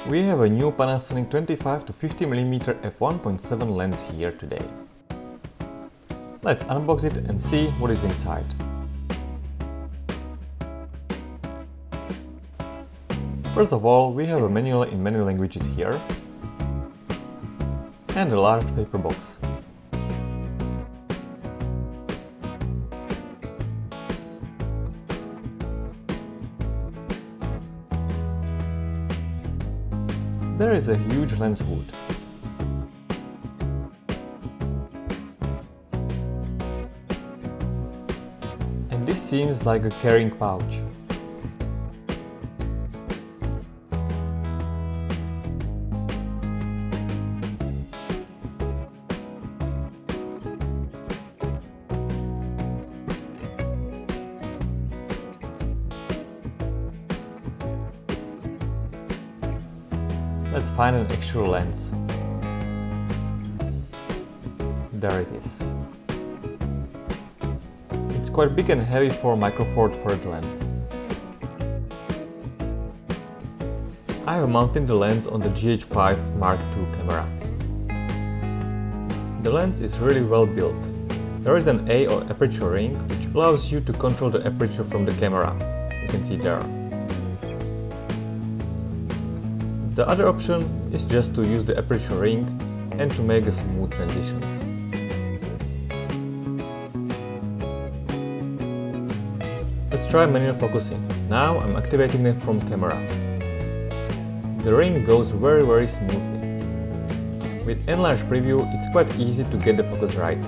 We have a new Panasonic 25 to 50mm f1.7 lens here today. Let's unbox it and see what is inside. First of all, we have a manual in many languages here and a large paper box. There is a huge lens hood. And this seems like a carrying pouch. Let's find an actual lens. There it is. It's quite big and heavy for a Micro Four Thirds lens. I have mounted the lens on the GH5 Mark II camera. The lens is really well built. There is an A or aperture ring which allows you to control the aperture from the camera. You can see there. The other option is just to use the aperture ring and to make a smooth transitions. Let's try manual focusing. Now I'm activating it from camera. The ring goes very smoothly. With enlarged preview it's quite easy to get the focus right.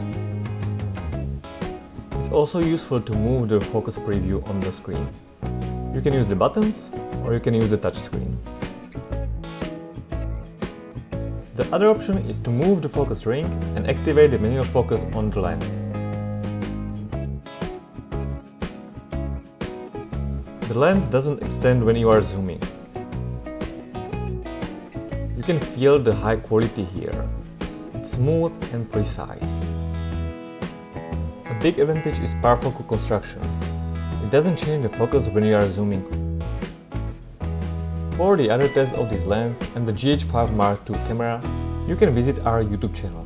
It's also useful to move the focus preview on the screen. You can use the buttons or you can use the touch screen. The other option is to move the focus ring and activate the manual focus on the lens. The lens doesn't extend when you are zooming. You can feel the high quality here. It's smooth and precise. A big advantage is powerful construction. It doesn't change the focus when you are zooming. For the other tests of this lens and the GH5 Mark II camera, you can visit our YouTube channel.